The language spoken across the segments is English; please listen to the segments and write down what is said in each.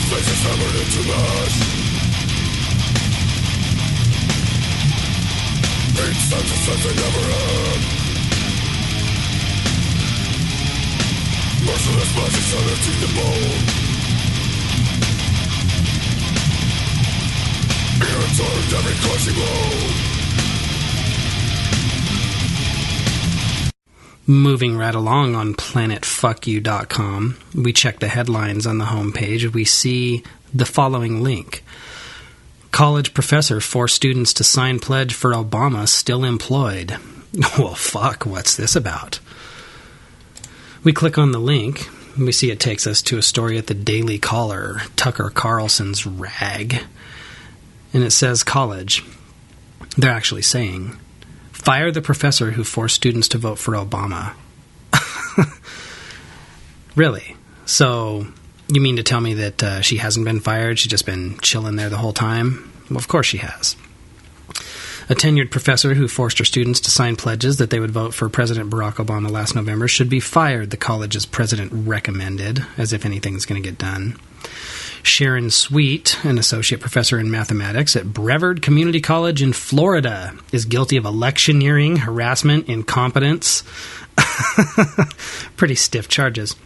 faces hammered into mash. Each sentence that they never had. Merciless magic sanity the bone. Fear turned every crushing blow. Moving right along on pt.2, we check the headlines on the homepage. We see the following link. College professor forced students to sign pledge for Obama still employed. Well, fuck, what's this about? We click on the link. We see it takes us to a story at the Daily Caller, Tucker Carlson's rag. And it says college. They're actually saying, fire the professor who forced students to vote for Obama. Really? So, you mean to tell me that she hasn't been fired? She's just been chilling there the whole time? Well, of course she has. A tenured professor who forced her students to sign pledges that they would vote for President Barack Obama last November should be fired, the college's president recommended, as if anything's going to get done. Sharon Sweet, an associate professor in mathematics at Brevard Community College in Florida, is guilty of electioneering, harassment, incompetence. Pretty stiff charges.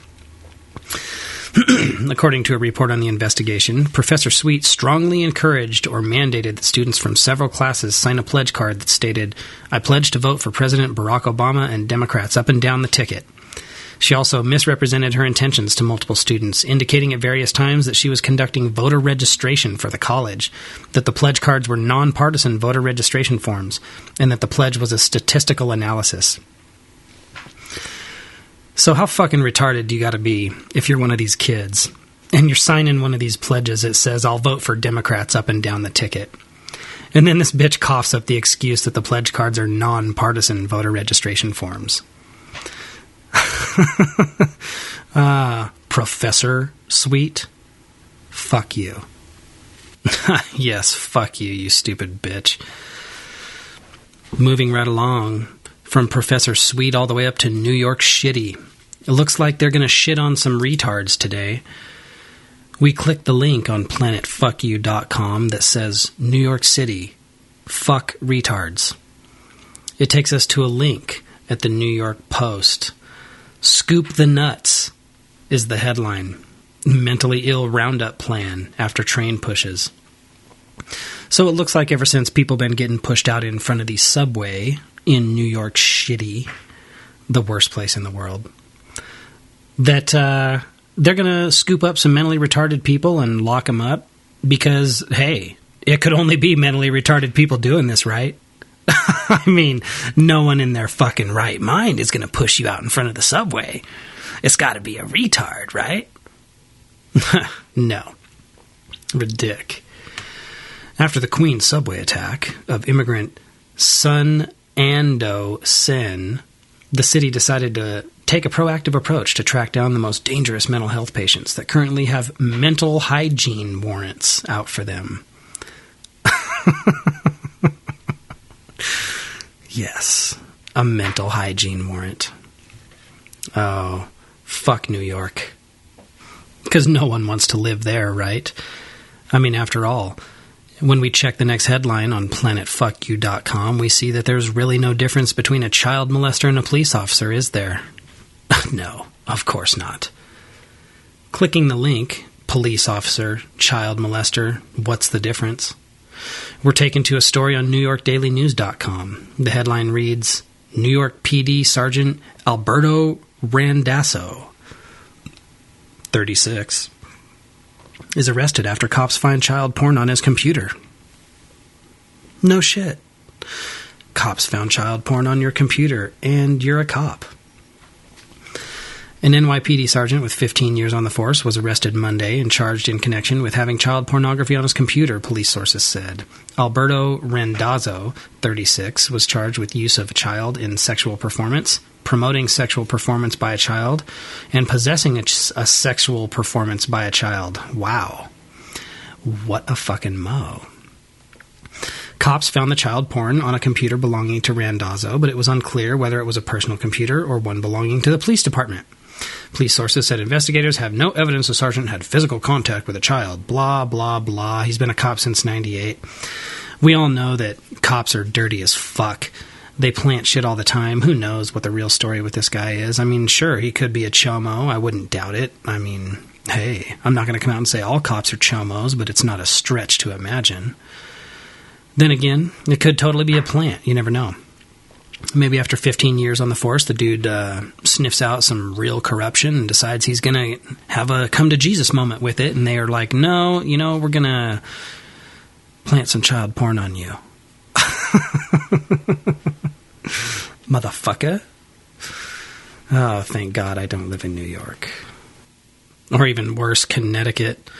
According to a report on the investigation, Professor Sweet strongly encouraged or mandated that students from several classes sign a pledge card that stated, "I pledge to vote for President Barack Obama and Democrats up and down the ticket." She also misrepresented her intentions to multiple students, indicating at various times that she was conducting voter registration for the college, that the pledge cards were nonpartisan voter registration forms, and that the pledge was a statistical analysis. So how fucking retarded do you gotta be if you're one of these kids, and you're signing one of these pledges that says, "I'll vote for Democrats up and down the ticket." And then this bitch coughs up the excuse that the pledge cards are nonpartisan voter registration forms. Professor Sweet? Fuck you. Yes, fuck you, you stupid bitch. Moving right along, from Professor Sweet all the way up to New York Shitty. It looks like they're going to shit on some retards today. We click the link on planetfuckyou.com that says New York City, fuck retards. It takes us to a link at the New York Post. Scoop the nuts is the headline. Mentally ill roundup plan after train pushes. So it looks like ever since people been getting pushed out in front of the subway in New York Shitty, the worst place in the world, that they're going to scoop up some mentally retarded people and lock them up because, hey, it could only be mentally retarded people doing this, right? I mean, no one in their fucking right mind is going to push you out in front of the subway. It's got to be a retard, right? No. Ridic. After the Queens subway attack of immigrant Sun Ando Sen, the city decided to take a proactive approach to track down the most dangerous mental health patients that currently have mental hygiene warrants out for them. Yes, a mental hygiene warrant. Oh, fuck New York. Because no one wants to live there, right? I mean, after all, when we check the next headline on planetfuckyou.com, we see that there's really no difference between a child molester and a police officer, is there? No, of course not. Clicking the link, police officer, child molester, what's the difference? We're taken to a story on NewYorkDailyNews.com. The headline reads, New York PD Sergeant Alberto Randazzo, 36, is arrested after cops find child porn on his computer. No shit. Cops found child porn on your computer, and you're a cop. An NYPD sergeant with 15 years on the force was arrested Monday and charged in connection with having child pornography on his computer, police sources said. Alberto Randazzo, 36, was charged with use of a child in sexual performance, promoting sexual performance by a child, and possessing a sexual performance by a child. Wow. What a fucking mo. Cops found the child porn on a computer belonging to Randazzo, but it was unclear whether it was a personal computer or one belonging to the police department. Police sources said investigators have no evidence the sergeant had physical contact with a child. Blah, blah, blah. He's been a cop since 98. We all know that cops are dirty as fuck. They plant shit all the time. Who knows what the real story with this guy is? I mean, sure, he could be a chomo. I wouldn't doubt it. I mean, hey, I'm not going to come out and say all cops are chomos, but it's not a stretch to imagine. Then again, it could totally be a plant. You never know. Maybe after 15 years on the force, the dude sniffs out some real corruption and decides he's going to have a come-to-Jesus moment with it, and they are like, no, we're going to plant some child porn on you. Motherfucker. Oh, thank God I don't live in New York. Or even worse, Connecticut.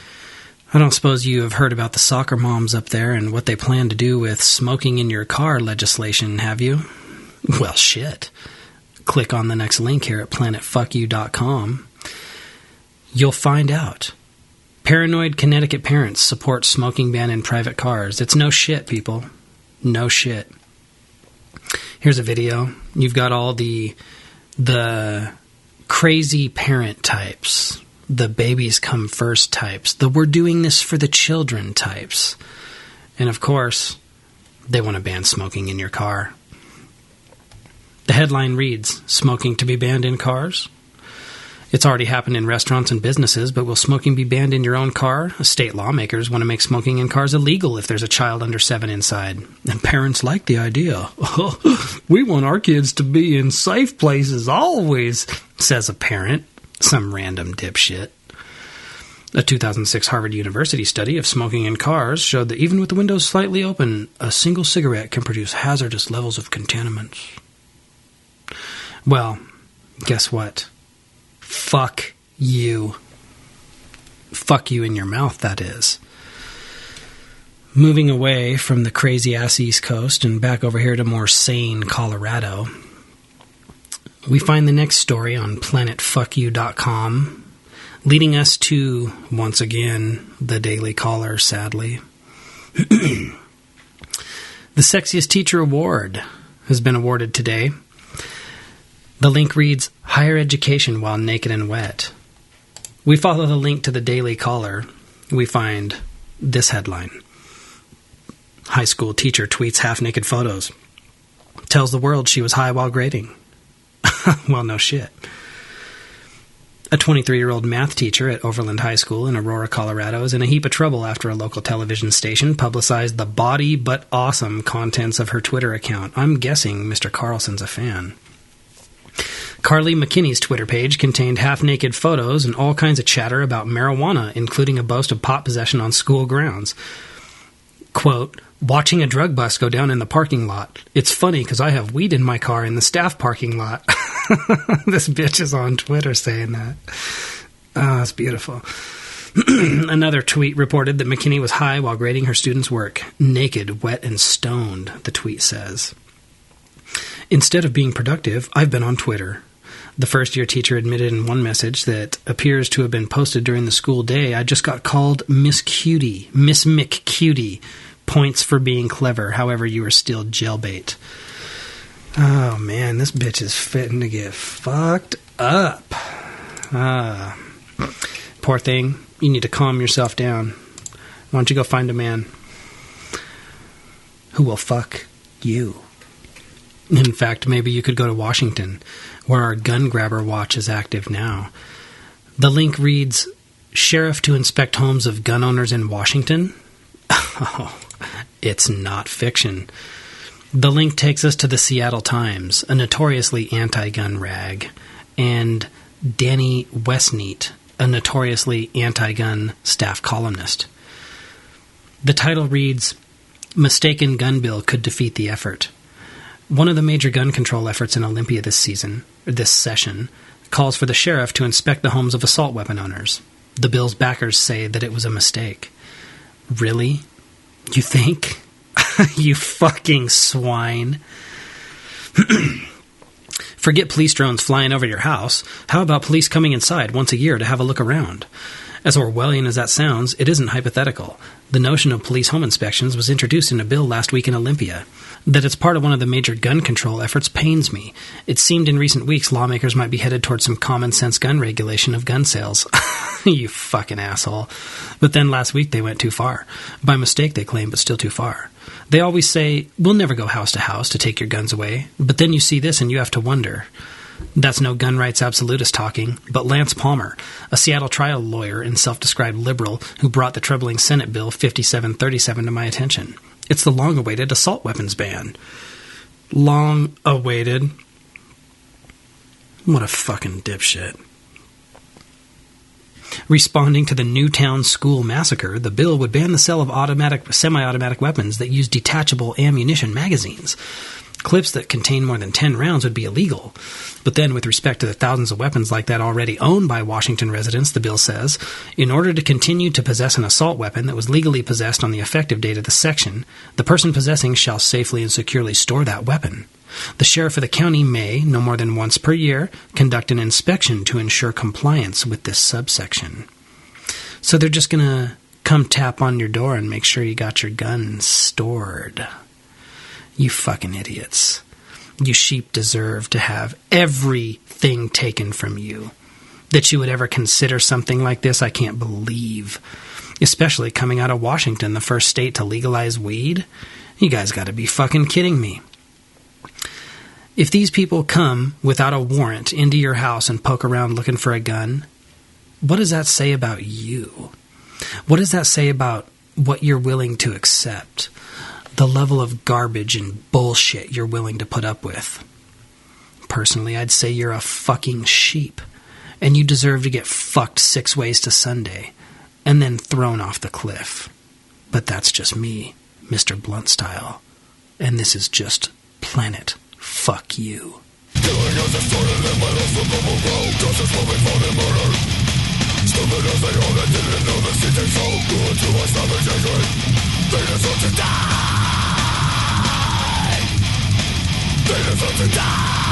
I don't suppose you have heard about the soccer moms up there and what they plan to do with smoking in your car legislation, have you? Well, shit. Click on the next link here at pt.2. You'll find out. Paranoid Connecticut parents support smoking ban in private cars. It's no shit, people. No shit. Here's a video. You've got all the crazy parent types, the babies come first types, the we're doing this for the children types. And of course, they want to ban smoking in your car. The headline reads, "Smoking to be banned in cars?" It's already happened in restaurants and businesses, but will smoking be banned in your own car? State lawmakers want to make smoking in cars illegal if there's a child under 7 inside. And parents like the idea. We want our kids to be in safe places always, says a parent. Some random dipshit. A 2006 Harvard University study of smoking in cars showed that even with the windows slightly open, a single cigarette can produce hazardous levels of contaminants. Well, guess what? Fuck you. Fuck you in your mouth, that is. Moving away from the crazy-ass East Coast and back over here to more sane Colorado, we find the next story on pt.2, leading us to, once again, the Daily Caller, sadly. The Sexiest Teacher Award has been awarded today. The link reads, "Higher education while naked and wet." We follow the link to the Daily Caller. We find this headline. High school teacher tweets half-naked photos. Tells the world she was high while grading. Well, no shit. A 23-year-old math teacher at Overland High School in Aurora, Colorado is in a heap of trouble after a local television station publicized the bawdy but awesome contents of her Twitter account. I'm guessing Mr. Carlson's a fan. Carly McKinney's Twitter page contained half-naked photos and all kinds of chatter about marijuana, including a boast of pot possession on school grounds. Quote, "Watching a drug bust go down in the parking lot. It's funny because I have weed in my car in the staff parking lot." This bitch is on Twitter saying that. Oh, that's beautiful. Another tweet reported that McKinney was high while grading her students' work. "Naked, wet, and stoned," the tweet says. "Instead of being productive, I've been on Twitter." The first-year teacher admitted in one message that appears to have been posted during the school day, "I just got called Miss Cutie, Miss McCutie. Points for being clever. However, you are still jailbait." Oh, man, this bitch is fitting to get fucked up. Poor thing. You need to calm yourself down. Why don't you go find a man who will fuck you? In fact, maybe you could go to Washington, where our gun grabber watch is active now. The link reads, "Sheriff to inspect homes of gun owners in Washington." Oh, it's not fiction. The link takes us to the Seattle Times, a notoriously anti-gun rag, and Danny Westneat, a notoriously anti-gun staff columnist. The title reads, "Mistaken gun bill could defeat the effort." One of the major gun control efforts in Olympia this session, calls for the sheriff to inspect the homes of assault weapon owners. The bill's backers say that it was a mistake. Really? You think? You fucking swine. Forget police drones flying over your house. How about police coming inside once a year to have a look around? As Orwellian as that sounds, it isn't hypothetical. The notion of police home inspections was introduced in a bill last week in Olympia. That it's part of one of the major gun control efforts pains me. It seemed in recent weeks lawmakers might be headed towards some common-sense gun regulation of gun sales. You fucking asshole. But then last week they went too far. By mistake, they claim, but still too far. They always say, we'll never go house to house to take your guns away. But then you see this and you have to wonder. That's no gun rights absolutist talking, but Lance Palmer, a Seattle trial lawyer and self-described liberal who brought the troubling Senate Bill 5737 to my attention. It's the long-awaited assault weapons ban. Long-awaited? What a fucking dipshit. Responding to the Newtown school massacre, the bill would ban the sale of semi-automatic weapons that use detachable ammunition magazines. Clips that contain more than 10 rounds would be illegal. But then, with respect to the thousands of weapons like that already owned by Washington residents, the bill says, in order to continue to possess an assault weapon that was legally possessed on the effective date of the section, the person possessing shall safely and securely store that weapon. The sheriff of the county may, no more than once per year, conduct an inspection to ensure compliance with this subsection. So they're just going to come tap on your door and make sure you got your gun stored. You fucking idiots. You sheep deserve to have everything taken from you. That you would ever consider something like this, I can't believe. Especially coming out of Washington, the first state to legalize weed. You guys gotta be fucking kidding me. If these people come without a warrant into your house and poke around looking for a gun, what does that say about you? What does that say about what you're willing to accept? The level of garbage and bullshit you're willing to put up with. Personally, I'd say you're a fucking sheep, and you deserve to get fucked 6 ways to Sunday, and then thrown off the cliff. But that's just me, Mr. Blunt style, and this is just Planet Fuck You. Killing us has started in my life from global road. Justice will be found in murder. Stupid as they all, they didn't know the seat they sold. Good to us, savage hatred. They deserve to die. They deserve to die.